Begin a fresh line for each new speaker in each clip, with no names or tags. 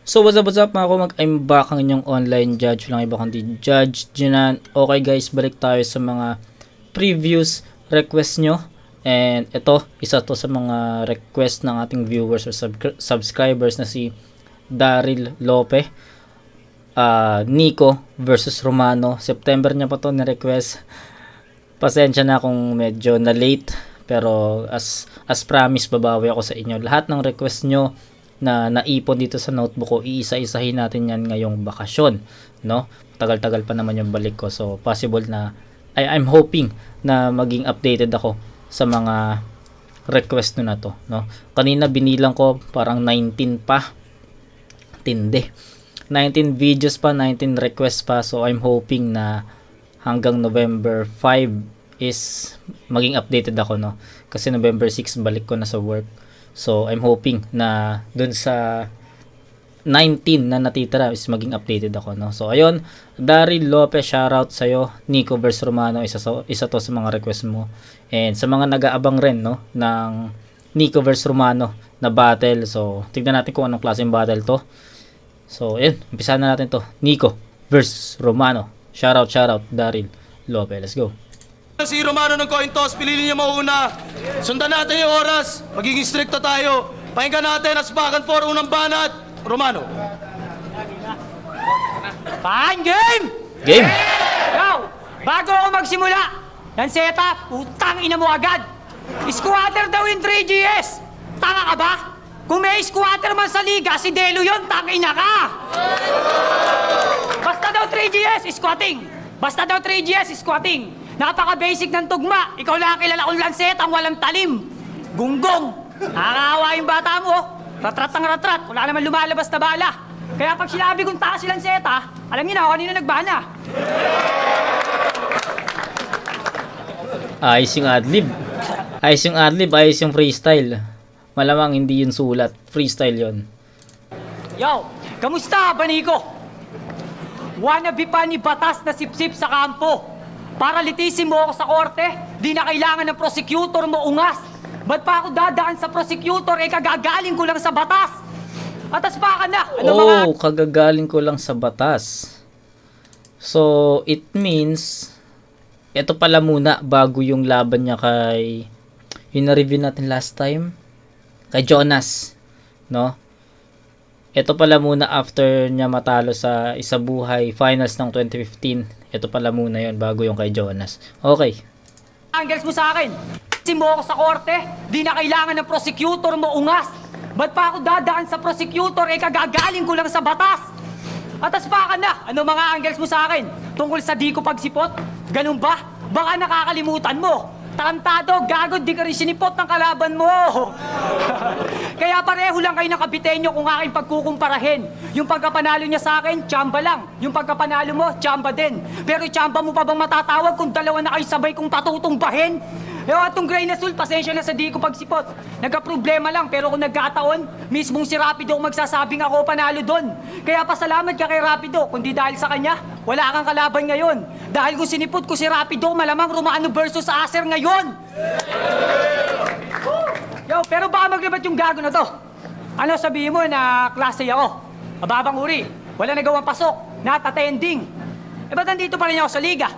So what's up mga kumag, I'm back ang inyong online judge, walang iba kundi Judge Jinan. Okay guys, balik tayo sa mga previous request nyo. And ito, isa to sa mga request ng ating viewers or subscribers na si Daryl Lope. Nico versus Romano. September niya pa to na-request. Pasensya na kung medyo na late. Pero as promise, babawi ako sa inyo. Lahat ng request nyo na naipon dito sa notebook ko, iisa-isahin natin yan ngayong bakasyon, no? Tagal-tagal pa naman yung balik ko, so possible na I'm hoping na maging updated ako sa mga request na to, no? Kanina binilang ko parang 19 pa, tindi, 19 videos pa, 19 requests pa, so I'm hoping na hanggang November 5 is maging updated ako, no? Kasi November 6 balik ko na sa work. So, I'm hoping na dun sa 19 na natitira is maging updated ako, no? So, ayun, Daryl Lopez, shoutout sa'yo. Nico vs Romano, isa to sa mga request mo. And sa mga nag-aabang rin, no, ng Nico vs Romano na battle. So, tignan natin kung anong klaseng battle to. So, ayun, umpisahan na natin to. Nico vs Romano. Shoutout, Daryl Lopez. Let's go.
Si Romano ng coin toss, piliin niya mauna. Sundan natin yung oras. Magiging stricto tayo. Pakinggan natin, aspakan for unang banat. Romano.
Fine, game!
Game!
Yo! Bago ako magsimula, Lanceta, putang ina mo agad! Squatter daw yung 3GS! Tanga ka ba? Kung may squatter man sa liga, si Delo yun, tangina ka! Basta daw 3GS, squatting! Basta daw 3GS, squatting! Napaka-basic ng tugma. Ikaw lang kilala kong Lanceta, ang walang talim. Gunggong. Nakakawa yung bata mo. Ratrat ng ratrat. Wala naman lumalabas na bala. Kaya pag sinabi kong taas si Lanceta, alam niyo na kanina nagbana.
Ayos yung adlib. Ayos yung freestyle. Malamang hindi yun sulat. Freestyle yun.
Yo, kamusta, Baniko? Wannabe pa ni batas na sipsip sa kampo. Para litisin mo ako sa korte, di na kailangan ng prosecutor mo ungas. Ba't pa ako dadaan sa prosecutor, kagagaling ko lang sa batas? Atas pa ka na!
Kagagaling ko lang sa batas. So, it means, ito pala muna bago yung laban niya kay, yung na-review natin last time, kay Jonas, no? Ito pala muna after niya matalo sa Isabuhay Finals ng 2015. Ito pala muna yon bago yung kay Jonas. Okay.
Angles mo sa akin. Litisin mo ako sa korte, di na kailangan ng prosecutor mo ungas. Ba't pa ako dadaan sa prosecutor, kagagaling ko lang sa batas? Atas pa ka na! Ano mga angles mo sa akin? Tungkol sa di ko pagsipot? Ganun ba? Baka nakakalimutan mo. Tarantado, gago, di ka rin sinipot ng kalaban mo. Kaya pareho lang kayo ng kabitenyo kung aking pagkukumparahin. Yung pagkapanalo niya sa akin, tsamba lang. Yung pagkapanalo mo, tsamba din. Pero tsamba mo pa bang matatawag kung dalawa na kayo sabay kong patutumbahin? Yung atong gray na sul, pasensya na sa di ko pagsipot. Nagka-problema lang, pero kung nagkataon, mismong si Rapido magsasabing ako panalo doon. Kaya pasalamat ka kay Rapido, kundi dahil sa kanya, wala kang kalaban ngayon. Dahil kung sinipot ko si Rapido, malamang Romano versus Acer ngayon. Yo, pero baka maglabat yung gago na to. Ano sabihin mo na klase ako? Mababang uri, wala nagawang pasok, not attending. Ba't nandito pa rin ako sa liga?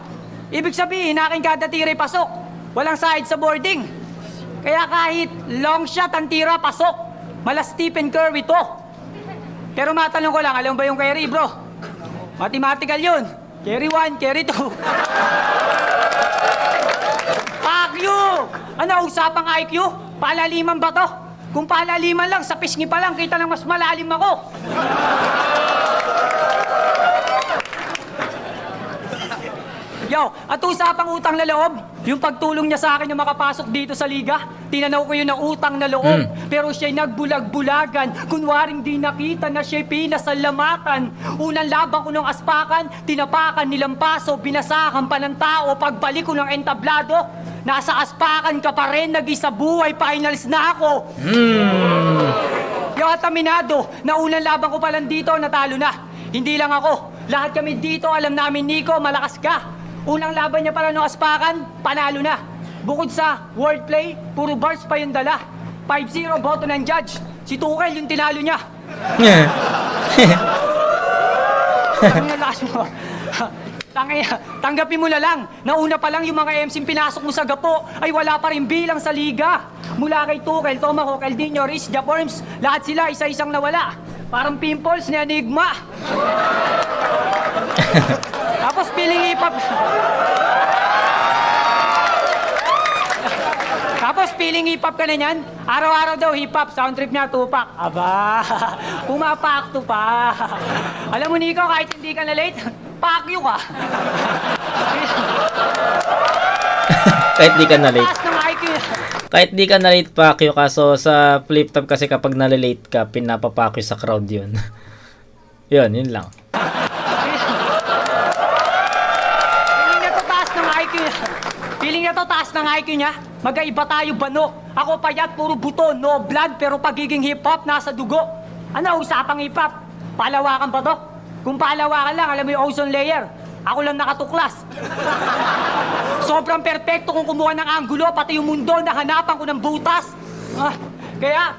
Ibig sabihin, aking kada tiray pasok. Walang side sa boarding. Kaya kahit long shot ang tira, pasok. Mala Stephen Curry to. Pero matanong ko lang, alam ba yung carry, bro? Mathematical yun. Carry 1, carry 2. Fuck you! Ano, usapang IQ? Palaliman ba to? Kung palaliman lang, sa pisngi pa lang, kita lang mas malalim ako. Yo, at usapang utang na loob, yung pagtulong niya sa akin yung makapasok dito sa liga, tinanaw ko yun ng utang na loob. Pero siya'y nagbulag-bulagan, kunwaring di nakita na siya'y pinasalamatan. Unang labang ko ng aspakan, tinapakan, nilampaso, binasakan pa ng tao. Pagbalik ko ng entablado, nasa aspakan ka pa rin, nag-isa buhay, finals na ako. Yo, at aminado, na unang labang ko pa lang dito, natalo na. Hindi lang ako, lahat kami dito, alam namin, Nico, malakas ka. Unang laban niya para ng aspakan, panalo na. Bukod sa wordplay, puro bars pa yung dala. 5-0 boto ng judge. Si Tuchel yung tinalo niya. Ang lakas mo. Tanggapin mo na lang. Nauna pa lang yung mga MC pinasok mo sa Gapo ay wala pa rin bilang sa liga. Mula kay Tuchel, Tomahawk, Eldinho, Rich, Japorms, lahat sila isa-isang nawala. Parang pimples ni Enigma. Tapos piling hip-hop. Tapos piling hip-hop ka na niyan. Araw-araw daw hip-hop, sound trip niya, Tupac. Aba, pumapakto pa. Alam mo, Nico, kahit hindi ka na late, pakyo ka.
Kahit di ka na late.
Taas ng IQ.
Kahit di ka na late, pakyo. Kaso sa flip top kasi kapag nalilate ka, pinapapakyo sa crowd yun. Yun lang.
Feeling na to taas ng IQ niya. Feeling na to taas ng IQ niya. Magkaiba tayo, Bano. Ako payat, puro buto, no blood, pero pagiging hip-hop, nasa dugo. Ano, usapang hip-hop? Palawakan ba to? Kung palawakan lang, alam mo yung ozone layer. Ako lang nakatuklas. Sobrang perpekto kung kumuha ng anggulo, pati yung mundo, nahanapan ko ng butas. Kaya,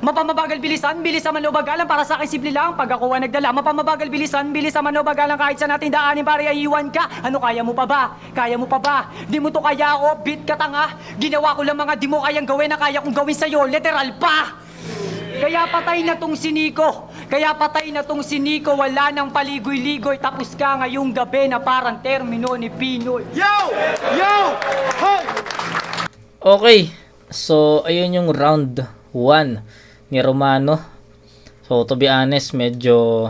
mapamabagal bilisan, bilis sa manobagalan, para sa akin simple lang, pag ako ang nagdala, mapamabagal bilisan, bilis sa manobagalan, kahit sa natin daanin, pare, ay iwan ka. Ano, kaya mo pa ba? Kaya mo pa ba? Di mo to kaya ako, beat ka tanga. Ginawa ko lang mga di mo kayang gawin na kaya kong gawin sa'yo, literal pa. Kaya patay na tong siniko. Kaya patay na tong siniko. Wala nang paligoy-ligoy. Tapos ka ngayong gabi na parang termino ni Pinoy.
Yo! Yo! Hoy!
Okay. So, ayun yung round 1 ni Romano. So, to be honest, medyo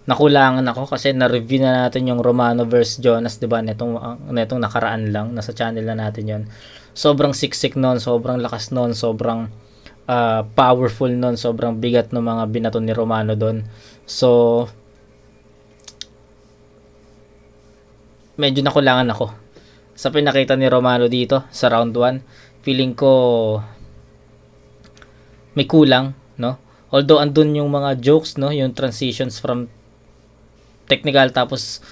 nakulangan ako kasi na-review na natin yung Romano vs Jonas, 'di ba? Netong nakaraan lang, nasa channel na natin 'yon. Sobrang siksik noon, sobrang lakas noon, sobrang powerful noon, sobrang bigat ng mga binato ni Romano doon. So, medyo nakulangan ako sa pinakita ni Romano dito sa round 1. Feeling ko may kulang, no? Although andun yung mga jokes, no, yung transitions from technical tapos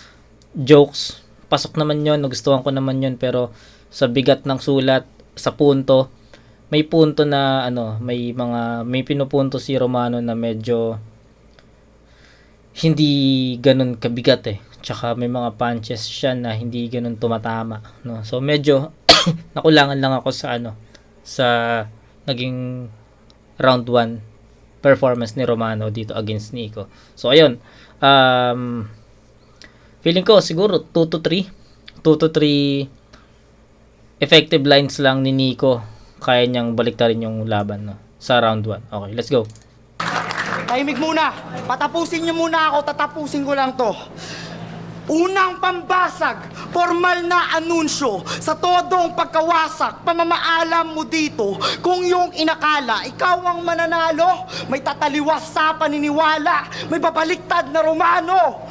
jokes, pasok naman yon, nagustuhan ko naman yon, pero sa bigat ng sulat, sa punto, may punto na may pinupunto si Romano na medyo hindi ganun kabigat eh. Tsaka may mga punches siya na hindi ganun tumatama, no. So medyo nakulangan lang ako sa naging round 1 performance ni Romano dito against Nico. So ayun, feeling ko siguro 2 to 3 effective lines lang ni Nico, kaya niyang baliktarin yung laban, no, sa round 1. Okay, let's go.
Tahimik muna. Patapusin niyo muna ako, tatapusin ko lang to. Unang pambasag, formal na anunsyo sa todong pagkawasak, pamamaalam mo dito. Kung yung inakala, ikaw ang mananalo, may tataliwas sa paniniwala, may babaliktad na Romano.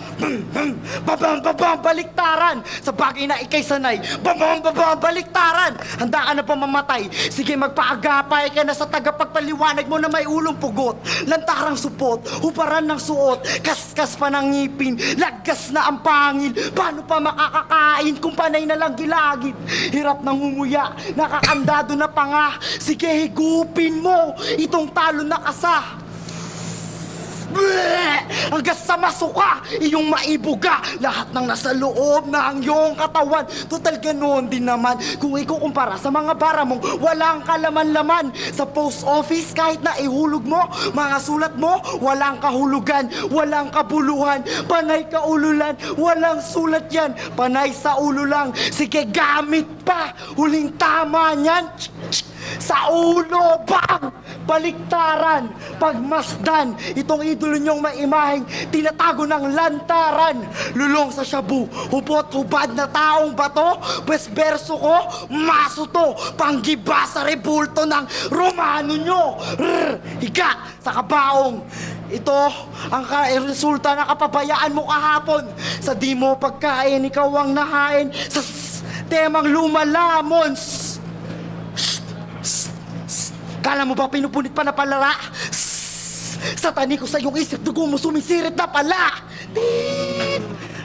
Babam, baliktaran. Sa bagay na ikay sanay, babam, baliktaran. Handa ka na pa mamatay. Sige, magpaagapay ka na sa tagapagpaliwanag mo na may ulong pugot. Lantarang supot, huparan ng suot, kaskas pa ng ngipin, laggas na ang pangil. Paano pa makakakain kung panay na lang gilagid? Hirap ng umuya, nakakandado na pa nga. Sige, higupin mo itong talo na kasa. Hanggang sa masuka, iyong maibuga lahat ng nasa loob ng iyong katawan. Total ganoon din naman kung ikukumpara sa mga bara mong walang kalaman-laman. Sa post office, kahit na ihulog mo, mga sulat mo, walang kahulugan, walang kabuluhan, panay kaululan, walang sulat yan, panay sa ulo lang. Sige, gamit pa, huling tama niyan. Sa ulo, bang! Baliktaran, pagmasdan, itong idolo niyong maimaheng tinatago ng lantaran. Lulong sa shabu, hubot-hubad na taong bato, pues verso ko, maso to, panggiba sa rebulto ng Romano nyo. Higa sa kabaong. Ito ang resulta ng kapabayaan mo kahapon. Sa di mo pagkain, ikaw ang nahain sa temang lumalamon. Kala mo ba pinupunit pa na palara? Satani ko sa iyong isip, dugo mo sumisirit na pala.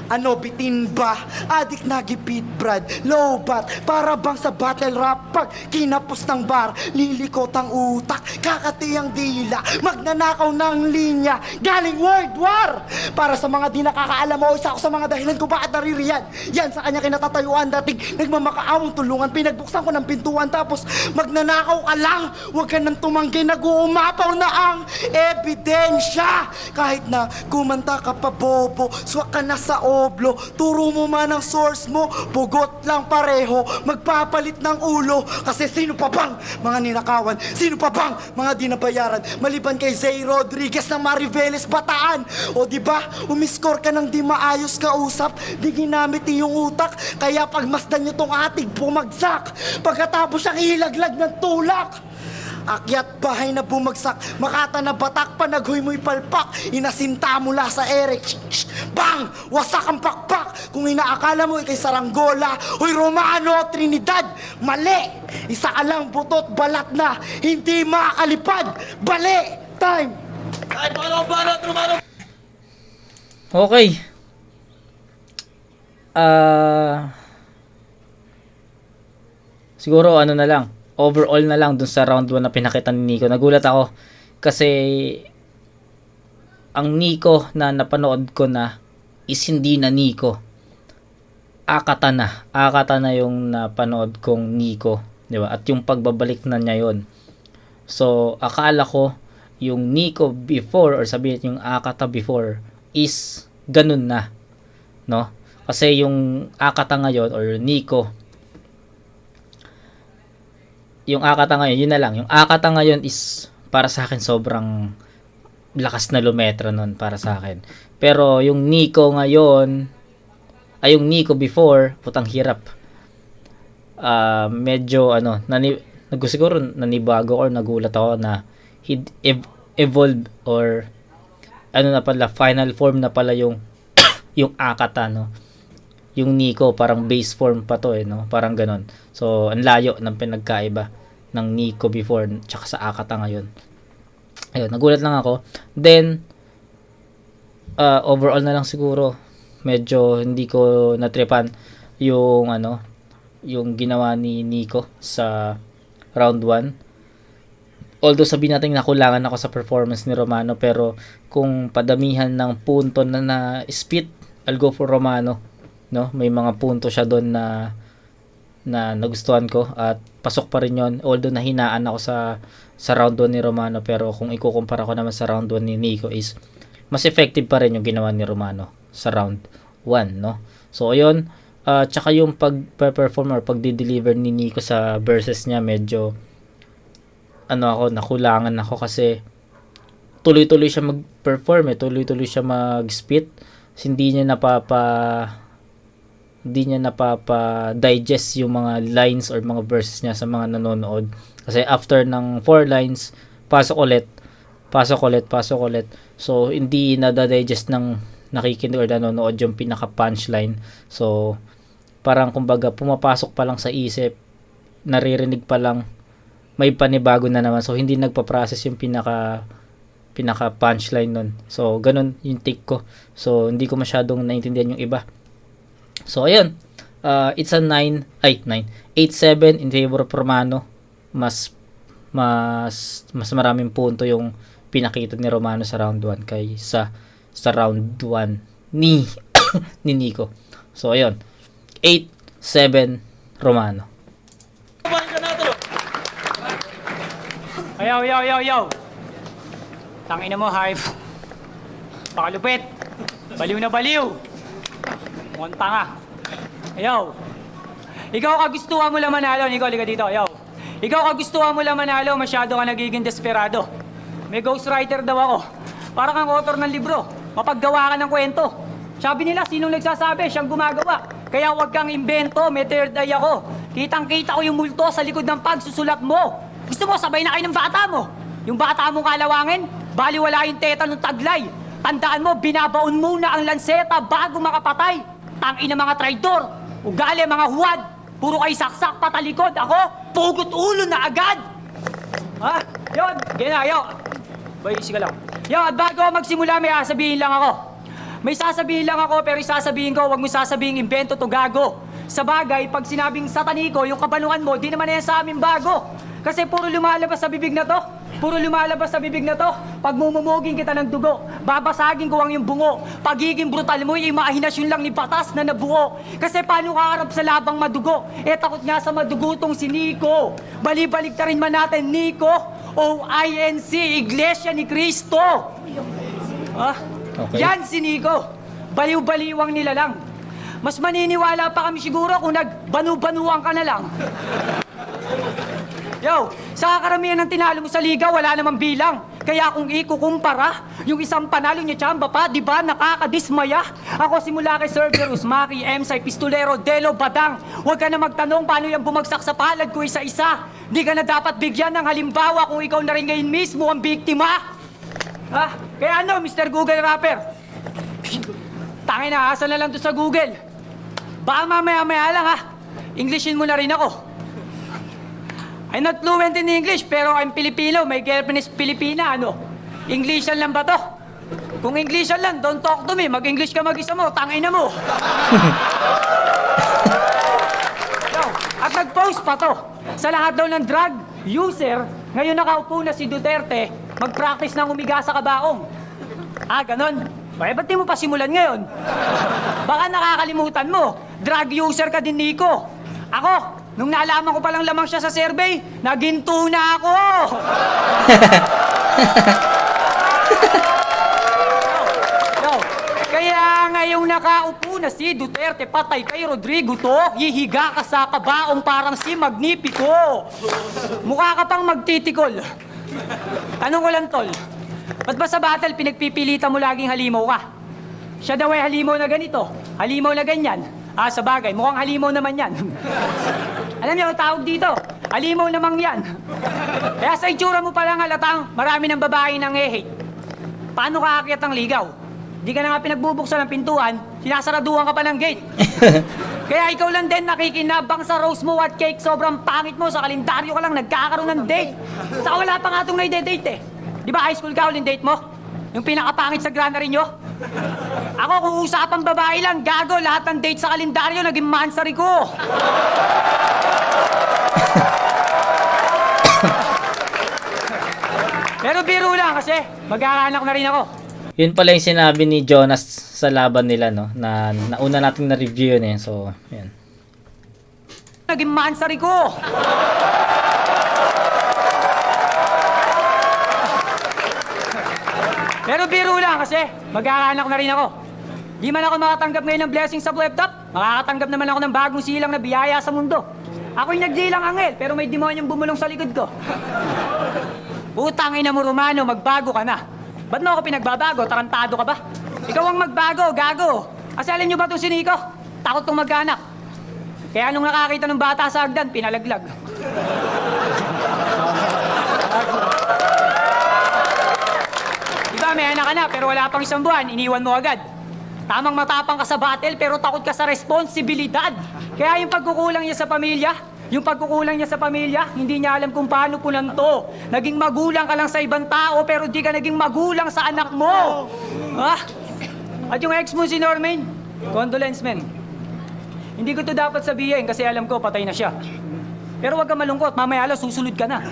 Ano, bitin ba Adik na gipit brad, low bat, para bang sa battle rap. Pag kinapos ng bar, lilikot ang utak, kakati ang dila, magnanakaw ng linya, galing World War. Para sa mga di nakakaalam mo, isa ako sa mga dahilan kung bakit naririyan. Yan sa kanya kinatatayuan, dating nagmamakaawang tulungan, pinagbuksan ko ng pintuan, tapos magnanakaw ka lang. Huwag ka nang tumanggi, nag-uumapaw na ang ebidensya. Kahit na kumanta ka pa bobo, swak ka na sa oblo, turo mo man ang source mo, pugot lang pareho, magpapalit ng ulo. Kasi sino pa bang mga ninakawan? Sino pa bang mga di nabayaran? Maliban kay Zay Rodriguez ng Mariveles Bataan. O di ba, umiskor ka ng di maayos kausap, di ginamit iyong utak, kaya pagmasdan nyo tong ating bumagsak. Pagkatapos siyang ilaglag ng tulak. Akyat bahay na bumagsak, makata na batak, panaghoy mo'y palpak, inasinta mula sa ere, bang! Wasak ang pakpak. Kung inaakala mo ikay Saranggola, hoy Romano, Trinidad, mali! Isa ka lang butot, balat na, hindi makakalipad, bali! Time!
Kahit paano ang banat, Romano!
Okay. Siguro ano na lang, overall na lang dun sa round 1 na pinakita ni Nico. Nagulat ako kasi ang Nico na napanood ko na is hindi na Nico. Akata na yung napanood kong Nico, di ba? At yung pagbabalik na niya yon. So akala ko yung Nico before, or sabihin yung Akata before, is ganun na, no? Kasi yung Akata ngayon or Nico, yung Akata ngayon, yun na lang. Yung Akata ngayon is para sa akin sobrang lakas na lumetra nun para sa akin. Pero yung Nico ngayon, ay yung Nico before, putang hirap. Medyo siguro nanibago or nagulat ako na evolve or na pala, final form na pala yung yung Akata, no? Yung Nico parang base form pa to no? Parang ganon. So ang layo ng pinagkaiba ng Nico before tsaka sa Akata ngayon. Ayun, nagulat lang ako. Then overall na lang siguro medyo hindi ko natripan yung yung ginawa ni Nico sa round 1. Although sabihin natin nakulangan ako sa performance ni Romano, pero kung padamihan ng punto na spit, I'll go for Romano, no? May mga punto siya doon na nagustuhan ko at pasok pa rin yon, although nahinaan ako sa round 1 ni Romano, pero kung ikukumpara ko naman sa round 1 ni Nico is mas effective pa rin yung ginawa ni Romano sa round 1, no? So ayun, tsaka yung pag-perform or pagdi-deliver ni Nico sa verses niya, medyo nakulangan ako kasi tuloy-tuloy siya mag-perform, tuloy-tuloy siya mag-spit, hindi niya napapa-digest yung mga lines or mga verses niya sa mga nanonood. Kasi after ng 4 lines, pasok ulit. So, hindi nadadigest ng nakikinig or nanonood yung pinaka-punchline. So, parang kumbaga, pumapasok pa lang sa isip, naririnig pa lang, may panibago na naman. So, hindi nagpa-process yung pinaka-punchline nun. So, ganun yung take ko. So, hindi ko masyadong naintindihan yung iba. So, ayun. It's a 8-7 in favor of Romano. Mas maraming punto yung pinakita ni Romano sa round 1 kaysa sa round 1 ni Nico. So, ayun. 8-7 Romano.
Yo. Tangina mo, hype. Pakalupit. Baliw na baliw. Mukhang tanga. Yo. Ikaw kagustuhan mo lang manalo. Nicole, liga dito. Yo. Ikaw kagustuhan mo lang manalo, masyado ka nagiging desperado. May ghostwriter daw ako. Para kang author ng libro. Mapaggawa ka ng kwento. Sabi nila, sinong nagsasabi, siyang gumagawa. Kaya huwag kang imbento, may third eye ako. Kitang-kita ko yung multo sa likod ng pagsusulat mo. Gusto mo, sabay na kayo ng bata mo. Yung bata mong kalawangin, baliwala yung teta ng taglay. Tandaan mo, binabaon muna ang lanseta bago makapatay. Tangina mga traidor, ugali mga huwad. Puro kayo saksak patalikod. Ako, pugot ulo na agad. Ha? Yun, gina, yo. Boy, easy ka lang. Yo, at bago magsimula, may sabihin lang ako. May sasabihin lang ako, pero sasabihin ko, wag mo sasabihin invento to, gago. Sa bagay, pag sinabing sataniko, yung kabanuan mo, di naman yan sa amin bago. Kasi puro lumalabas sa bibig na to. Puro lumalabas sa bibig na to. Pag mumumugin kita ng dugo, babasagin ko ang yung bungo. Pagiging brutal mo, yung imahinasyon lang ni batas na nabuo. Kasi paano ka harap sa labang madugo? Takot nga sa madugutong si Nico. Balibalik ta rin man natin, Nico. O-I-N-C, Iglesia ni Cristo.
Okay.
Yan si Nico. Baliw-baliwang nila lang. Mas maniniwala pa kami siguro kung nagbanu-banuang ka na lang. Yo, sa karamihan ng tinalo mo sa liga, wala namang bilang. Kaya kung ikukumpara, yung isang panalo niya tsamba pa, di ba nakakadismaya? Ako simula kay Cerberus, Maki, Emsay, Pistolero, Delo, Badang. Huwag ka na magtanong paano yung bumagsak sa palad ko isa-isa. Di ka na dapat bigyan ng halimbawa kung ikaw na rin ngayon mismo ang biktima. Kaya ano, Mr. Google Rapper? Tangin na, asa na lang to sa Google. Baka mamaya-maya lang Englishin mo na rin ako. I'm not fluent in English, pero I'm Filipino. My girlfriend is Filipina, Englishan lang ba to? Kung Englishan lang, don't talk to me. Mag-English ka mag-isa mo, tangin na mo. Yo, at nag-post pa to. Sa lahat daw ng drug user, ngayon nakaupo na si Duterte, mag-practice ng umiga sa kabaong. Ganon. Ba't di mo pa simulan ngayon? Baka nakakalimutan mo. Drug user ka din, Nico. Ako, nung nalaman ko palang lamang siya sa survey, naginto na ako! Yo, kaya ngayong nakaupo na si Duterte, patay kay Rodrigo to, hihiga ka sa kabaong parang si Magnifico. Mukha ka pang magtitikol. Tanong ko lang, tol. Ba't ba sa battle pinagpipilitan mo laging halimaw ka? Siya daw ay halimaw na ganito, halimaw na ganyan. Sa bagay, mukhang halimaw naman yan. Alam niyo, tawag dito, halimaw namang yan. Kaya sa itsura mo palang halatang marami ng babae nang hate. Paano ka aakyat ng ligaw? Di ka na nga pinagbubuksan ng pintuan, sinasaraduhan ka pa ng gate. Kaya ikaw lang din nakikinabang sa rose mo at cake, sobrang pangit mo, sa kalendaryo ka lang nagkakaroon ng date. Saka wala pa nga itong naide-date Di ba high school ka, uling date mo? Yung pinakapangit sa granary nyo? Ako, kung usapang babae lang, gago, lahat ng date sa kalendaryo, naging mansari ko. Pero biro lang kasi, mag-aanak na rin ako.
Yun pala yung sinabi ni Jonas sa laban nila, no? Na nauna nating na-review yun So, yan.
Naging mansari ko. Pero biro lang kasi, mag-aanak na rin ako. Di man ako makatanggap ngayon ng blessing sa laptop, makakatanggap naman ako ng bagong silang na biyaya sa mundo. Ako'y nagdilang angel, pero may demonyong bumulong sa likod ko. Putang ina mo, Romano, magbago ka na. Ba't mo ako pinagbabago? Tarantado ka ba? Ikaw ang magbago, gago. Kasi alam nyo ba itong si Nico? Takot kong mag-anak. Kaya nung nakakita ng bata sa hagdan, pinalaglag. Diba, may anak ka na, pero wala pang isang buwan, iniwan mo agad. Tamang matapang ka sa battle, pero takot ka sa responsibilidad. Kaya yung pagkukulang niya sa pamilya, hindi niya alam kung paano punanto. Naging magulang ka lang sa ibang tao, pero di ka naging magulang sa anak mo. At yung ex mo si Norman, condolence, men. Hindi ko to dapat sabihin kasi alam ko patay na siya. Pero wag ka malungkot, mamaya susunod ka na.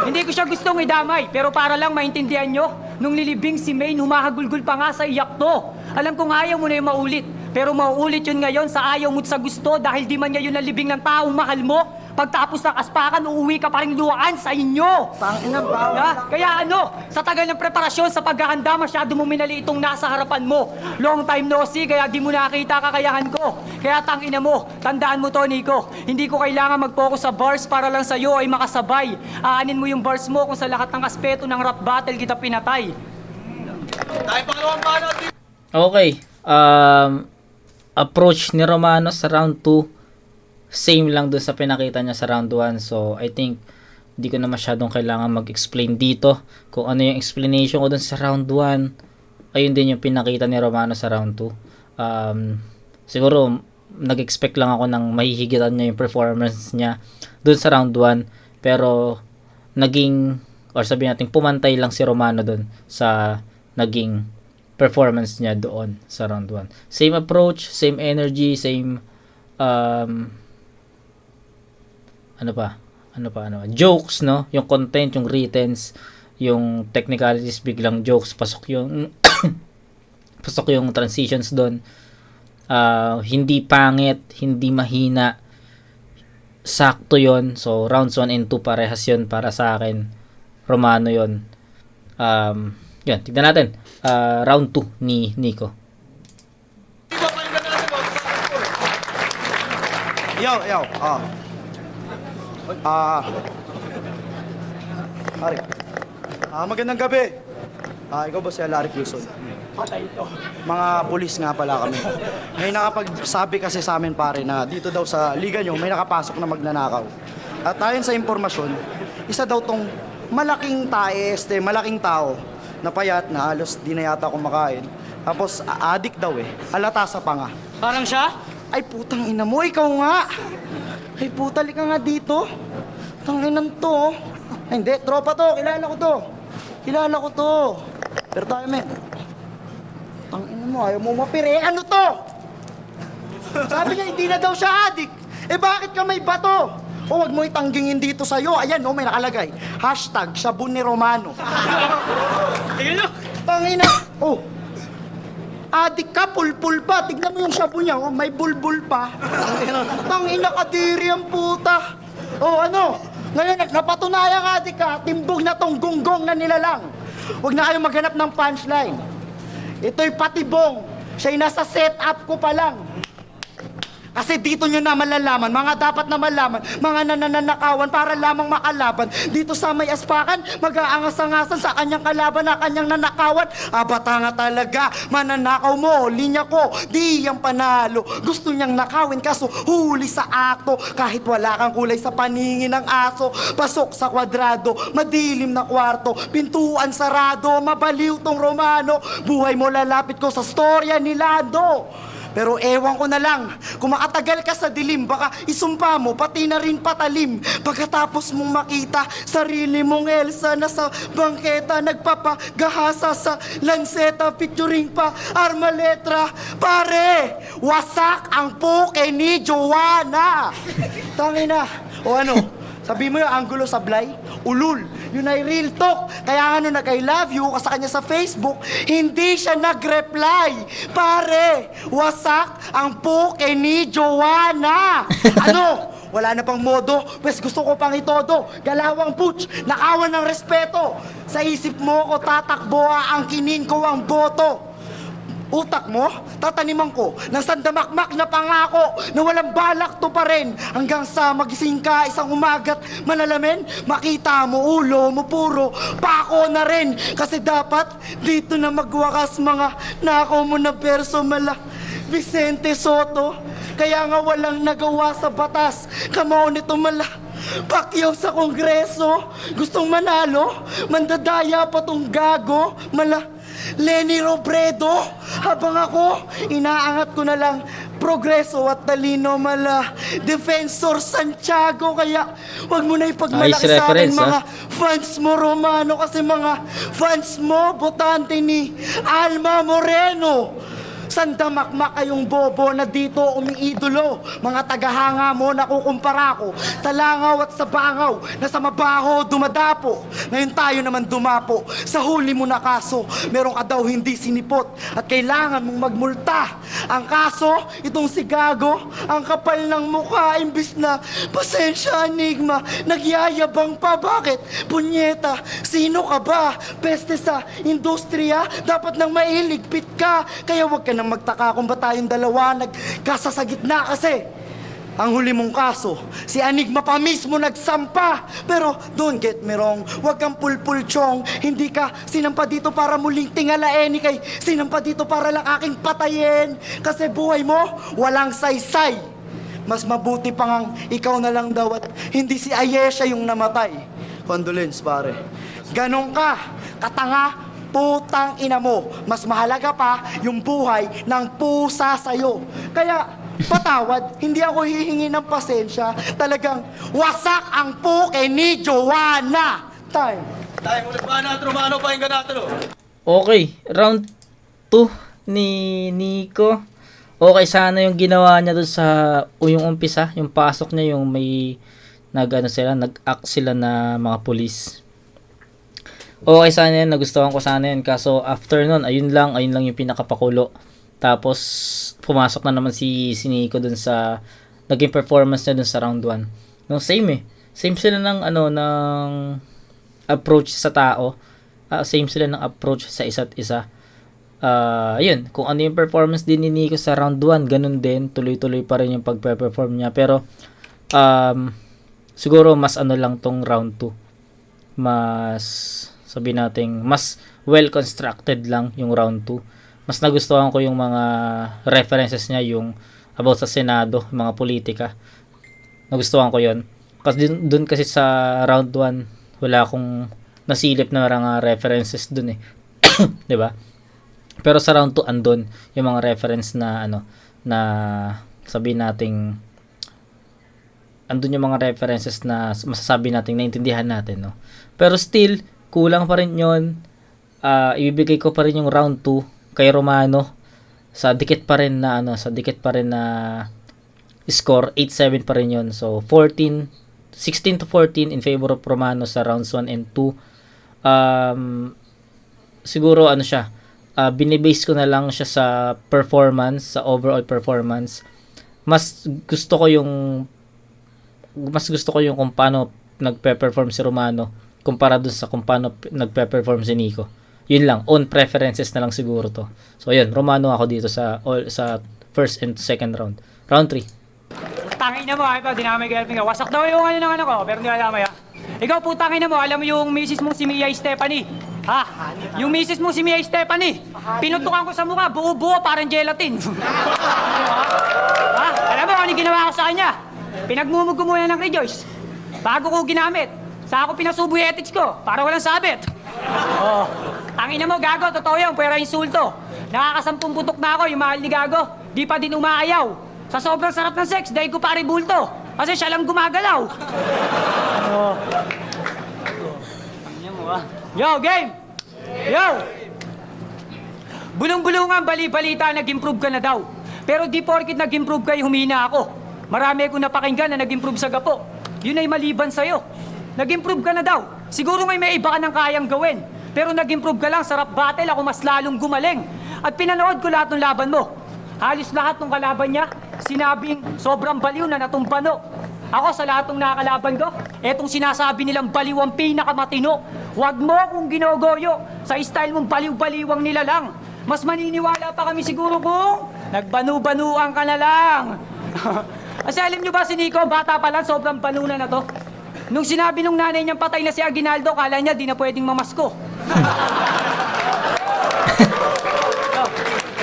Hindi ko siya gustong idamay, pero para lang maintindihan nyo, nung nilibing si Maine, humahagulgul pa nga sa iyak to. Alam kong ayaw mo na yung maulit, pero mauulit yun ngayon sa ayaw mo't sa gusto dahil di man niya yun nalibing ng taong mahal mo. Pagtapos ng aspakan, uuwi ka pa rin luwaan sa inyo. Kaya sa tagal ng preparasyon sa paghahanda, masyado mo minali itong nasa harapan mo. Long time no see, kaya di mo nakita kakayahan ko. Kaya tangina mo, tandaan mo to, Nico. Hindi ko kailangan mag-focus sa bars para lang sa'yo ay makasabay. Aanin mo yung bars mo kung sa lahat ng aspeto ng rap battle kita pinatay.
Tayo pangalawang banat.
Okay. Approach ni Romano sa round 2. Same lang dun sa pinakita niya sa round 1. So, I think, di ko na masyadong kailangan mag-explain dito. Kung ano yung explanation ko dun sa round 1, ayun din yung pinakita ni Romano sa round 2. Siguro, nag-expect lang ako ng mahihigitan niya yung performance niya dun sa round 1. Pero, naging, or sabihin natin, pumantay lang si Romano dun sa naging performance niya doon sa round 1. Same approach, same energy, same jokes, no? Yung content, yung writtens, yung technicalities, biglang jokes, pasok yung pasok yung transitions doon. Hindi pangit, hindi mahina, sakto yon. So rounds 1 and 2 parehas yon para sa akin. Romano yon. Yun, tignan natin. Round 2 ni Nico.
Yo. Ari. Magandang gabi. Ikaw ba si Alaric Luzon? Patay ito. Mga pulis nga pala kami. May nakapagsabi kasi sa amin pare na dito daw sa liga nyo may nakapasok na magnanakaw. At ayon sa impormasyon, isa daw tong malaking malaking tao na payat na halos di na yata kumakain. Tapos adik daw halata sa panga.
Parang siya?
Ay putang ina mo, ikaw nga. Ay putali ka nga dito. Tanginan to. Ay, hindi, tropa to. Kilala ko to. Pero tayo, men. Tangina mo, ayaw mo mapire. Ano to? Sabi niya, hindi na daw siya adik. Bakit ka may bato? Wag mo itanggingin dito sa'yo. Ayan, may nakalagay. Hashtag, Sabon ni Romano. Tangina. Adik ka, pulpul pa. Tignan mo yung shabu niya, may bulbul pa. Tangina kadiri ang puta. Ngayon, napatunayan adik ka, timbog na tong gunggong na nilalang. Huwag na kayong maghanap ng punchline. Ito'y patibong. Siya'y nasa setup ko pa lang. Kasi dito nyo na malalaman, mga dapat na malaman, mga nananakawan para lamang makalaban. Dito sa may aspakan, mag-aangas-angasan sa kanyang kalaban na kanyang nanakawan. Bata nga talaga, mananakaw mo, linya ko, di yang panalo. Gusto niyang nakawin kaso huli sa akto. Kahit wala kang kulay sa paningin ng aso. Pasok sa kwadrado, madilim na kwarto, pintuan sarado, mabaliw tong Romano. Buhay mo lalapit ko sa storya ni Lando. Pero ewan ko na lang, kung makatagal ka sa dilim, baka isumpa mo, pati na rin patalim. Pagkatapos mong makita, sarili mong Elsa na sa bangketa, nagpapagahasa sa lanseta, featuring pa Armaletra. Pare, wasak ang puke ni Joanna. Tangina. Sabi mo yung angulo sablay? Ulul. Yun ay real talk. Kaya nag-I love you ka sa kanya sa Facebook, hindi siya nag-reply. Pare, wasak ang puke ni Joanna. Wala na pang modo, pues gusto ko pang itodo. Galawang butch, nakawan ng respeto. Sa isip mo ko tatakbo, aangkinin ko ang boto. Utak mo, tataniman ko ng sandamakmak na pangako na walang balak to pa rin. Hanggang sa magising ka isang umagat manalamin, makita mo ulo mo puro pako na rin. Kasi dapat dito na magwakas mga nakaw mo na perso mala Vicente Soto. Kaya nga walang nagawa sa batas, kamao nito mala Pacquiao sa Kongreso. Gustong manalo, mandadaya pa tong gago mala Lenny Robredo. Habang ako, inaangat ko na lang progreso at talino mala Defensor Santiago. Kaya wag mo na ipagmalaki sa akin mga fans mo Romano. Kasi mga fans mo, botante ni Alma Moreno. Sandamakmak kayong bobo na dito umiidolo. Mga tagahanga mo nakukumpara ko sa langaw at sa bangaw na sa mabaho dumadapo. Ngayon tayo naman dumapo sa huli mo na kaso. Meron ka daw hindi sinipot at kailangan mong magmulta. Ang kaso, itong si Gago, ang kapal ng mukha imbis na pasensya enigma, nagyayabang pa. Bakit? Punyeta, sino ka ba? Peste sa industriya, dapat nang mailigpit ka. Kaya wag ka nang magtaka kung ba tayong dalawa nagkasasagit na kasi ang huli mong kaso, si Enigma pa mismo nagsampa. Pero don't get me wrong, wag kang pulpulchong. Hindi ka sinampa dito para muling tingalain, kay sinampa dito para lang aking patayin. Kasi buhay mo, walang saysay. Mas mabuti pa ngang ikaw na lang daw at hindi si Ayesha yung namatay. Condolence pare. Ganon ka, katanga, putang ina mo. Mas mahalaga pa yung buhay ng pusa sa'yo. Kaya, patawad, hindi ako hihingi ng pasensya. Talagang wasak ang puke ni Joanna. Time.
Ulit ba natin, Romano, pakinggan natin.
Okay, round 2 ni Nico. Okay sana yung ginawa niya doon sa yung umpisa, yung pasok niya, yung may nag-act sila na mga pulis. Okay sana yan, nagustuhan ko sana yan. Kaso after nun, ayun lang yung pinakapakulo. Tapos pumasok na naman si Nico dun sa naging performance niya dun sa round 1. No, same sila ng approach sa tao. Same sila ng approach sa isa't isa. Ayun, kung ano yung performance din ni Nico sa round 1, ganun din, tuloy-tuloy pa rin yung pagpe-perform niya. Pero siguro mas lang tong round 2. Mas sabi nating mas well constructed lang yung round 2. Mas nagustuhan ko yung mga references niya, yung about sa Senado, mga politika. Nagustuhan ko yon. Kasi dun kasi sa round 1, wala akong nasilip na mga references dun eh. 'Di ba? Pero sa round 2 andun yung mga reference na na sabi nating andun yung mga references na masasabi nating naintindihan natin, no. Pero still kulang pa rin yun. Ibibigay ko pa rin yung round 2 kay Romano sa dikit pa rin na score. 8-7 pa rin yun. So 16-14 in favor of Romano sa rounds 1 and 2. Siguro siya, binibase ko na lang siya sa performance, sa overall performance. Mas gusto ko yung kung paano nagpe-perform si Romano kumpara dun sa kung paano nagpe-perform si Nico. Yun lang, own preferences na lang siguro to. So yun, Romano ako dito sa first and second round. Round 3.
Tangin na mo, ito, dinamay girlfriend ka. Wasak daw yung ano ko, pero hindi alam mo ya. Ikaw po, tangin na mo, alam mo yung misis mong si Mia Stephanie. Ha? Yung misis mong si Mia Stephanie, pinutukan ko sa mukha, buo-buo, parang gelatin. Ha? Alam mo, ano yung ginawa ko sa kanya? Pinagmumug ko muna ng Rejoice. Bago ko ginamit. Sa ako pinasubo yung ethics ko, para walang sabit. Tangin na mo, gago, totoo yan, pwera insulto. Nakakasampung putok na ako, yung mahal ni gago, di pa din umaayaw. Sa sobrang sarap ng sex, dahil ko pare bulto. Kasi siya lang gumagalaw. Yo, game! Yo! Bulong-bulungan, bali-balita, nag-improve ka na daw. Pero di porkit nag-improve kayo, humina ako. Marami akong napakinggan na nag-improve sa gapo. Yun ay maliban sa'yo. Nag-improve ka na daw. Siguro may iba ka nang kayang gawin. Pero nag-improve ka lang, sarap battle, ako mas lalong gumaling. At pinanood ko lahat ng laban mo. Halos lahat ng kalaban niya, sinabing sobrang baliw na natumpano. Ako sa lahat ng nakakalaban ko, etong sinasabi nilang baliw ang pinakamatino. Huwag mo akong ginogoyo. Sa style mong baliw-baliwang nila lang. Mas maniniwala pa kami siguro kung nagbanu-banuan ka na lang. Kasi alam nyo ba si Nico, bata pa lang, sobrang banunan na to. Nung sinabi nung nanay niyang patay na si Aguinaldo, kala niya di na pwedeng mamasko.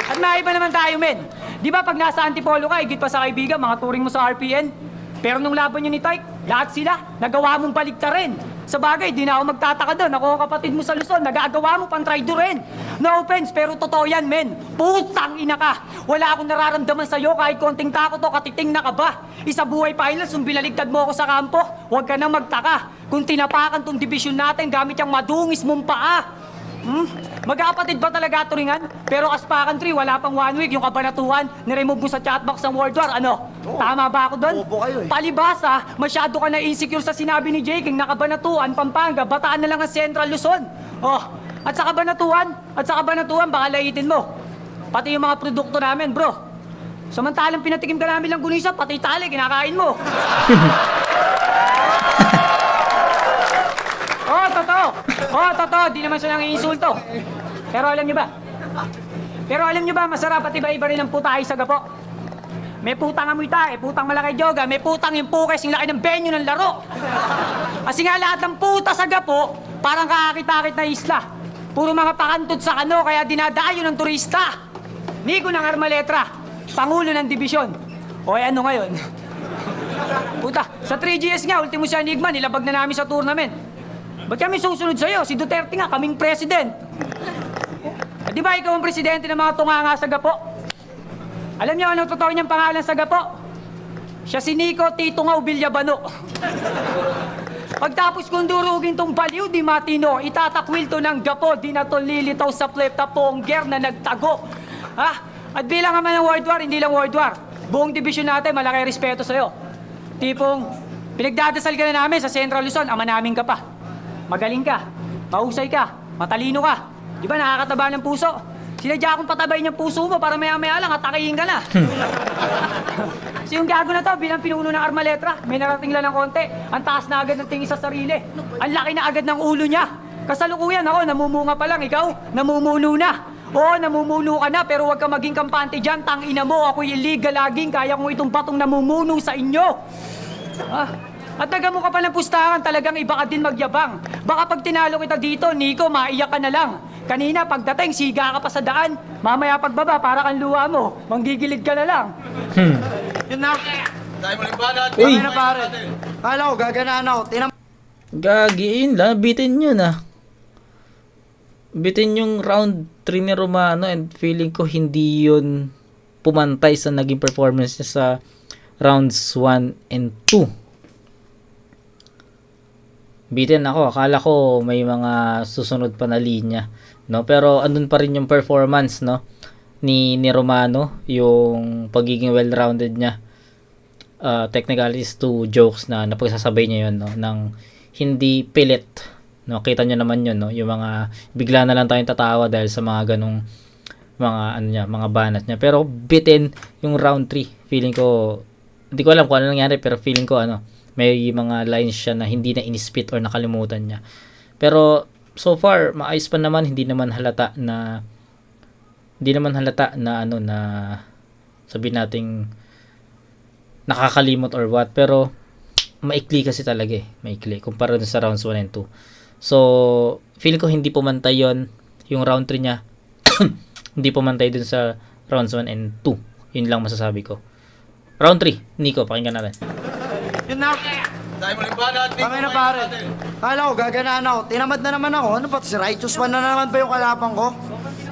At maiba naman tayo, men. Di ba pag nasa Antipolo ka, higit pa sa kaibigan, mga turing mo sa RPN? Pero nung laban niyo ni Tyke, lahat sila, nagawa mong baliktarin. Sa bagay, di na ako magtataka doon. Ako kapatid mo sa Luzon, nagagawa mo pang traidorin. No offense, pero totoo yan, men. Putang ina ka. Wala akong nararamdaman sa'yo kahit konting takot o katiting na ka ba. Isa buhay pilots, nung binaligtad mo ako sa kampo, huwag ka nang magtaka. Kung tinapakan tong division natin gamit yung madungis mong paa. Magkakapatid ba talaga turingan? Pero Aspakan 3, wala pang 1 week yung kabanatuhan, niremove mo sa chatbox ng World War. Ano? Tama ba ako doon?
Bobo kayo eh.
Palibasa, masyado ka na insecure sa sinabi ni Jake, na kabanatuhan, Pampanga, Bataan na lang ang Central Luzon. At sa kabanatuhan, baka laitin mo. Pati yung mga produkto namin, bro. Samantalang pinatikim ka namin lang gunisa, pati tali, kinakain mo. Totoo. Di naman siya nang iinsulto. Pero alam nyo ba, masarap at iba-iba rin ang putahe sa gapo. May putang amoy tae, putang malaki joga, may putang yung pukes, yung laki ng venue ng laro. Kasi nga lahat ng puta sa gapo, parang kakakit-akit na isla. Puro mga pakantod sa kano, kaya dinadayo ng turista. Nico ng Armaletra, Pangulo ng Dibisyon. O ano ngayon? Puta, sa 3GS nga, ultimo siya enigma, nilabag na namin sa tournament. Ba't kami susunod sa'yo? Si Duterte nga, kaming president. Di ba ikaw ang presidente ng mga tunganga sa gapo? Alam niyo anong totoo niyang pangalan sa gapo? Siya si Nico Tito Ngao Villabano. Pagtapos kong durugin tong baliw di matino, itatakwil to ng gapo, di na to lilitaw sa plep na pongger na nagtago. Ha? At bilang naman ng World War, hindi lang World War. Buong division natin, malaki respeto sa'yo. Tipong, pinagdadasal ka na namin sa Central Luzon, ama namin ka pa. Magaling ka, mahusay ka, matalino ka. Di ba nakakataba ng puso? Sinadya akong patabay ng puso mo para maya-maya lang atakihin ka na. Kasi yung gago na to, bilang pinuno ng Armaletra, may narating lang ng konti. Ang taas na agad ng tingin sa sarili. Ang laki na agad ng ulo niya. Kasalukuyan ako, namumunga pa lang. Ikaw, namumuno na. Oo, namumuno ka na, pero huwag ka maging kampante dyan. Tangina mo, ako'y illegal laging. Kaya kong itong patong namumuno sa inyo. At taga mo ka pa ng pustahan, talagang iba ka din magyabang. Baka pag tinalo kita dito, Nico, maiyak ka na lang. Kanina, pagdating, siga ka pa sa daan. Mamaya pagbaba, para kang luha mo. Manggigilid ka na lang.
Yun na.
Dahil mo rin banat.
Uy!
Kami na pare. Kala ko, gaganaan ako.
Gagiin lang, bitin yun ah. Bitin yung round 3 ni Romano and feeling ko hindi yun pumantay sa naging performance niya sa rounds 1 and 2. Bitin ako, akala ko may mga susunod pa na linya, no? Pero andun pa rin yung performance, no, ni Romano, yung pagiging well-rounded niya. Technicalities to jokes na napagsasabay niya yun, no, ng hindi pilit, no. Kita niyo naman yun, no, yung mga bigla na lang tayong tatawa dahil sa mga ganong mga ano niya, mga banat niya. Pero bitin yung round 3. Feeling ko, hindi ko alam kung ano nangyari, pero feeling ko may mga lines siya na hindi na inispit or nakalimutan niya. Pero so far, maayos pa naman, hindi naman halata na na sabihin nating nakakalimot or what, pero maikli kasi talaga maikli kumpara dun sa rounds 1 and 2. So, feeling ko hindi pumantay yon yung round 3 niya. Hindi pumantay dun sa rounds 1 and 2. Yun lang masasabi ko. Round 3, Nico, pakinggan natin.
Yun na.
Dahil mo rin banat.
Kami na pare. Kala ko, gaganaan ako. Tinamad na naman ako. Ano ba? Si Righteous One na naman ba yung kalapang ko?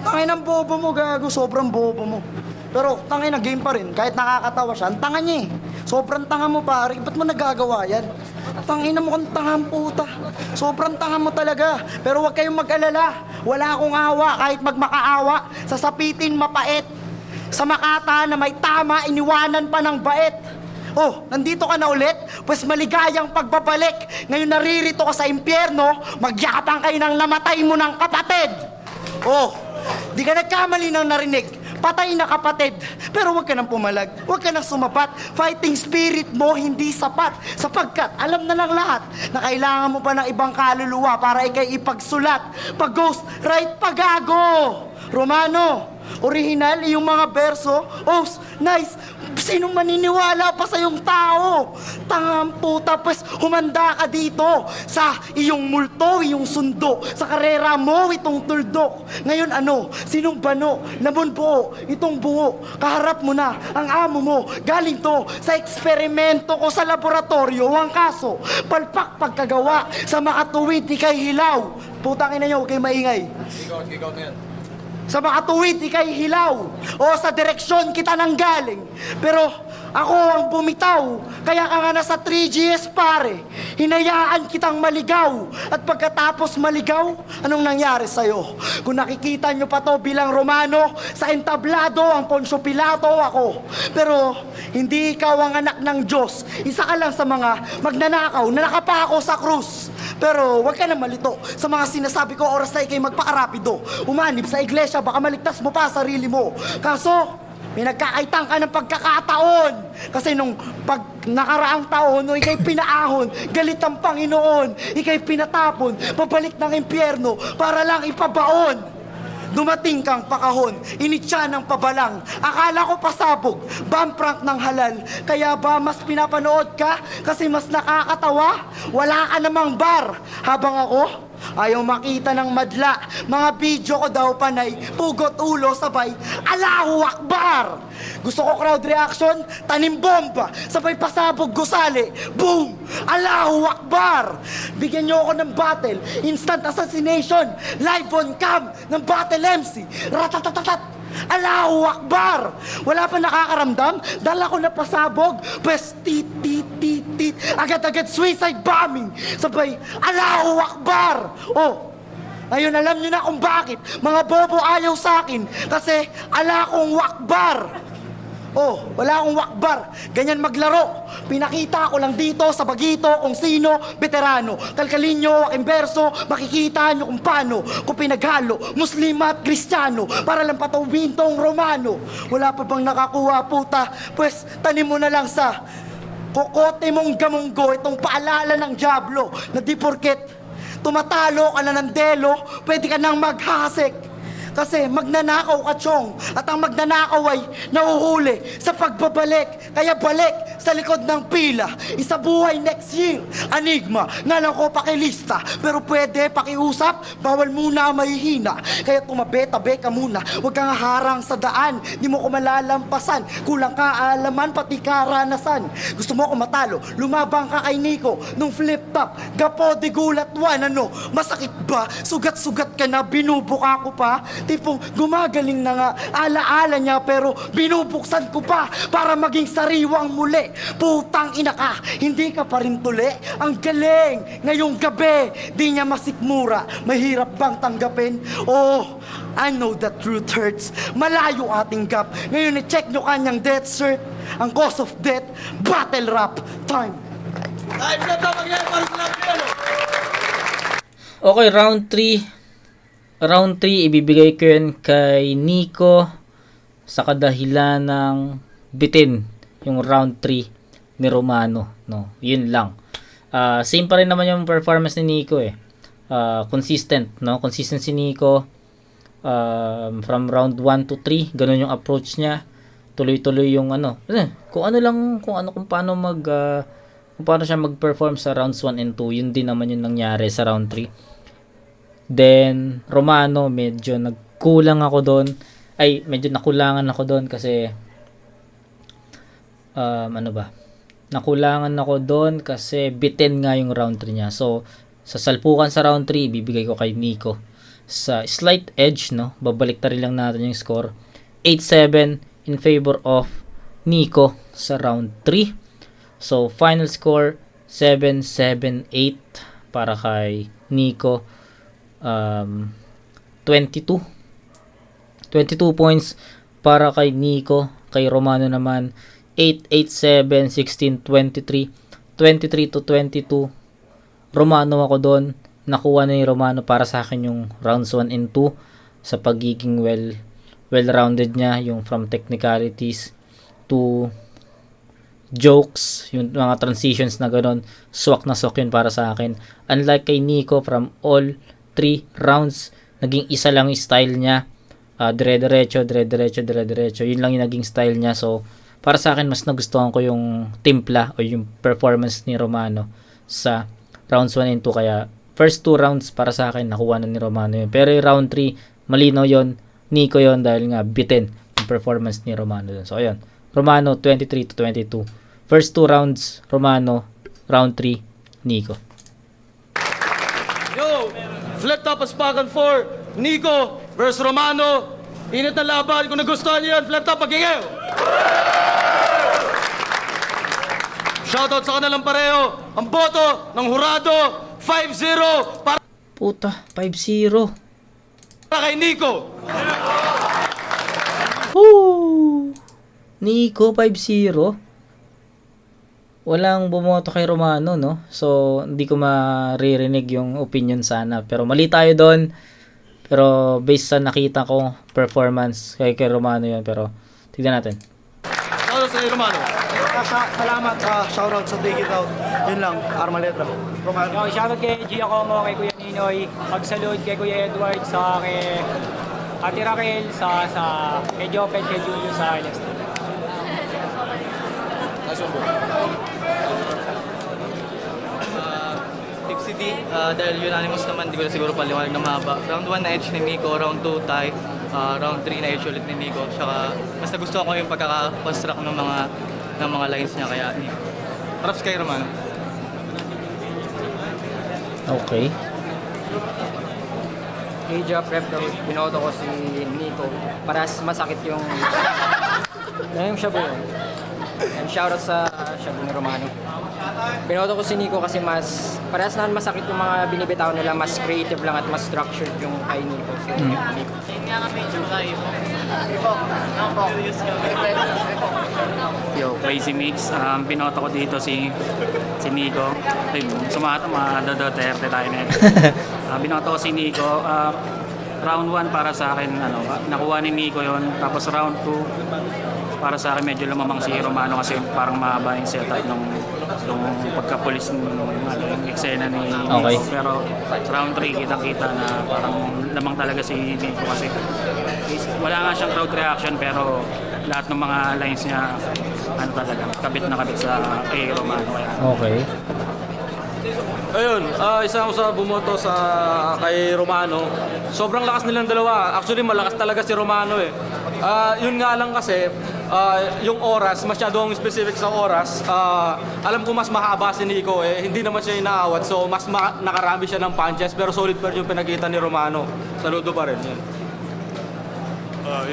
Tangin ang bobo mo, gago. Sobrang bobo mo. Pero tangin na game pa rin. Kahit nakakatawa siya, ang tanga niya Sobrang tanga mo pare. Ba't mo nagagawa yan? Tangin na mo kung tangang puta. Sobrang tanga mo talaga. Pero huwag kayong mag-alala. Wala akong awa. Kahit magmakaawa, sasapitin mapait. Sa Makata na may tama, iniwanan pa ng bait. Oh, nandito ka na ulit? Pues maligayang pagbabalik. Ngayon naririto ka sa impyerno, magyakapang kayo ng namatay mo ng kapatid. Oh, di ka nagkamali ng narinig. Patay na kapatid. Pero huwag ka nang pumalag. Huwag ka nang sumapat. Fighting spirit mo hindi sapat. Sapagkat alam na ng lahat na kailangan mo pa ng ibang kaluluwa para ikay ipagsulat. Pag-ghost, right pagago. Romano, original yung mga berso. Oh, nice. Sinong maniniwala pa sa yung tao? Tangang puta, pues humanda ka dito sa iyong multo, iyong sundo, sa karera mo, itong tuldok. Ngayon ano? Sinong bano? Namunbuo, itong bungo. Kaharap mo na ang amo mo. Galing to sa eksperimento ko sa laboratorio. Ang kaso, palpak pagkagawa sa makatuwid ikay hilaw. Putang ina nyo, huwag kayo maingay.
Ikaw na yan.
Sa makatuwid, ikay hilaw. O sa direksyon kita nang galing. Pero ako ang bumitaw. Kaya ka nga nasa 3GS pare. Hinayaan kitang maligaw. At pagkatapos maligaw, anong nangyari sa'yo? Kung nakikita nyo pa to bilang Romano, sa entablado ang Poncio Pilato ako. Pero hindi ikaw ang anak ng Diyos. Isa ka lang sa mga magnanakaw na nakapako sa krus. Pero wag ka na malito sa mga sinasabi ko oras na ikay magpakarapido. Umanib sa iglesia, baka maligtas mo pa sarili mo. Kaso, may nagkakaitang ka ng pagkakataon. Kasi nung pag nakaraang taon, nung ikay pinaahon, galit ang Panginoon, ikay pinatapon, pabalik ng impyerno para lang ipabaon. Dumating kang pakahon, initsa ng pabalang. Akala ko pasabog, bamprank ng halal. Kaya ba mas pinapanood ka? Kasi mas nakakatawa? Wala ka namang bar. Habang ako, ayaw makita ng madla. Mga video ko daw panay, pugot ulo sabay, Allahu Akbar! Gusto ko crowd reaction, tanim bomba, sabay pasabog gusali, boom! Allahu Akbar! Bigyan niyo ako ng battle, instant assassination, live on cam ng battle MC, ratatatatat! Allahu Akbar! Wala pa nakakaramdam? Dahil ako napasabog? Pwes, tit, tit, tit, tit. hit, agad-agad suicide bombing. Sabay, Allahu Akbar! Oh, ayun, alam nyo na kung bakit. Mga bobo ayaw sa akin. Kasi, ala kong wakbar. Oh, wala akong wakbar. Ganyan maglaro. Pinakita ko lang dito sa Bagito kung sino veterano. Kalkalin nyo, aking berso, makikita nyo kung paano kung pinaghalo, Muslim at Kristiyano para lang patawin tong Romano. Wala pa bang nakakuha, puta? Pues, tanim mo na lang sa kokote mong gamunggo itong paalala ng Diablo na di porket tumatalo ka na ng delo, pwede ka nang maghasik. Kasi magnanakaw ka, Chong. At ang magnanakaw ay nahuhuli sa pagbabalik. Kaya balik sa likod ng pila. Isa buhay next year. Anigma, nga lang ko pakilista. Pero pwede pakiusap, bawal muna mahihina. Kaya tumabi-tabi ka muna. Huwag kang harang sa daan. Di mo ko malalampasan. Kulang kaalaman, pati karanasan. Gusto mo ko matalo? Lumabang ka kay Nico nung flip top. Gapo di gulat one, ano? Masakit ba? Sugat-sugat ka na, binubuka ko pa. Tipong gumagaling na nga, alaala niya pero binubuksan ko pa para maging sariwang muli. Putang ina ka, hindi ka pa rin tuli. Ang galing, ngayong gabi, di niya masikmura. Mahirap bang tanggapin? Oh, I know that truth hurts. Malayo ating gap. Ngayon i-check nyo kanyang death cert. Ang cause of death, battle rap time.
Time na ito, mangyayari para sa lahat.
Okay, round 3. Round 3, ibibigay ko yun kay Nico sa kadahilan ng bitin yung round 3 ni Romano. No, yun lang. Same pa rin naman yung performance ni Nico eh. Consistent, no? Consistent si Nico. From round 1 to 3, ganun yung approach niya. Tuloy-tuloy yung ano. Kung paano siya mag-perform sa rounds 1 and 2, yun din naman yung nangyari sa round 3. Then, Romano, medyo nagkulang ako doon. Medyo nakulangan ako doon kasi nakulangan ako doon kasi bitin nga yung round 3 niya. So, sa salpukan sa round 3, ibibigay ko kay Nico. Sa slight edge, no? Babalik ta rin lang natin yung score. 8-7 in favor of Nico sa round 3. So, final score 7-7-8 para kay Nico. 22 points para kay Nico. Kay Romano naman 8-8-7, 16-23, 23-22. Romano ako doon. Nakuha na ni Romano para sa akin yung rounds 1 and 2 sa pagiging well-rounded niya, yung from technicalities to jokes, yung mga transitions na gano'n, swak na swak yun para sa akin. Unlike kay Nico, from all 3 rounds, naging isa lang yung style niya. Dire-diretso. Yun lang yung naging style niya. So, para sa akin, mas nagustuhan ko yung timpla o yung performance ni Romano sa rounds 1 and 2. Kaya, first 2 rounds para sa akin, nakuha na ni Romano yun. Pero yung round 3, malinaw yun. Nico yun dahil nga bitin yung performance ni Romano dun. So, ayun. Romano, 23-22. First 2 rounds, Romano. Round 3, Nico.
Yo, flip top as Spagan 4, Nico versus Romano. Init na laban. Kung nagustuhan niyo yan, flip top, magiging. Shoutout sa kanilang pareho. Ang boto ng hurado, 5-0 para
Puta, 5-0.
kay Nico.
Woo! Nico, 5-0. Walang bumoto kay Romano, no? So, hindi ko maririnig yung opinion sana. Pero mali tayo doon. Pero based sa nakita ko performance kay Romano yun. Pero tignan natin.
Shoutout sa kay Romano.
Salamat, shoutout sa Take It Out. Yun lang, Arma Letra. Romano.
Yo, shoutout kay Giacomo, kay Kuya Ninoy, pagsalud kay Kuya Edward, sa kay Ate Raquel, kay Jopet, kay Julio sa Lester.
Tipsy D, dahil unanimous naman, di ko na siguro paliwanag na mahaba. Round 1 na edge ni Nico, round 2 tie, round 3 na edge ulit ni Nico. Saka mas nagustuhan ko yung pagkaka-construct ng mga lines niya, kaya Nico. Props kay Romano.
Okay.
Media prep daw, binoto ko si Nico. Paras masakit yung shabu. And shoutout sa shabu ni Romano. Binoto ko si Nico kasi mas, parehas naman masakit yung mga binibitaw nila, mas creative lang at mas structured yung kay Nico. So, Nico.
Yo, Crazy Mix. Binoto ko dito si Nico. Sumato, mga Duterte tayo na yun. Binoto ko si Nico. Round 1 para sa akin, nakuha ni Nico yon. Tapos round 2, para sa akin medyo lumamang si Romano kasi parang mahaba yung setup nung pagkapulis yung eksena ni Nico.
Okay.
Pero round 3, kitang-kita na parang lamang talaga si Nico kasi wala nga siyang crowd reaction pero lahat ng mga lines niya talaga, kabit na kabit sa kay Romano. Kaya
Okay.
Ayun, isa ako sa bumoto kay Romano. Sobrang lakas nilang dalawa. Actually, malakas talaga si Romano eh. Yun nga lang kasi, yung oras, masyadong specific sa oras. Alam ko mas mahaba si Nico eh. Hindi naman siya inaawat. So, mas nakarami siya ng punches. Pero solid pa rin yung pinakita ni Romano. Saludo pa rin yan.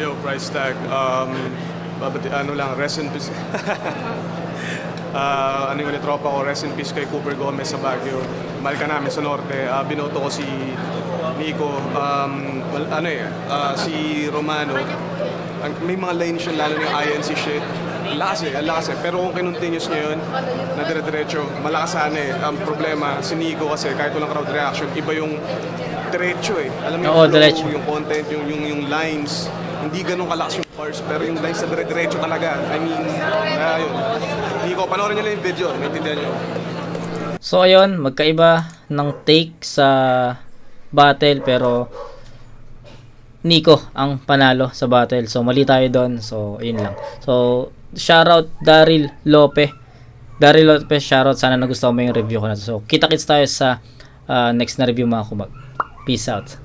Yo, price tag. Rest in peace. Yung tropa ko, rest in peace kay Cooper Gomez sa Baguio. Mahal ka namin sa Norte. Binoto ko si Nico. Si Romano. May mga lines siya, lalo na yung INC shit. Ang lakas eh. Pero kung kinontinuous niya yun, na dire-diretso, malakas sana eh. Ang problema, si Nico kasi kahit walang crowd reaction, iba yung diretso eh. Alam mo yung flow,
diretso.
yung content, yung lines. Hindi ganun kalakas yung bars, pero yung lines sa dire-diretso talaga. I mean, yun. Nico, panoorin niyo lang yung video, maintindihan niyo.
So ayun, magkaiba ng take sa battle pero Nico ang panalo sa battle. So mali tayo doon. So ayun lang. So shoutout Daryl Lope. Daryl Lope, shoutout. Sana nagustuhan mo yung review ko na to. So kita-kits tayo sa next na review mga kumag. Peace out.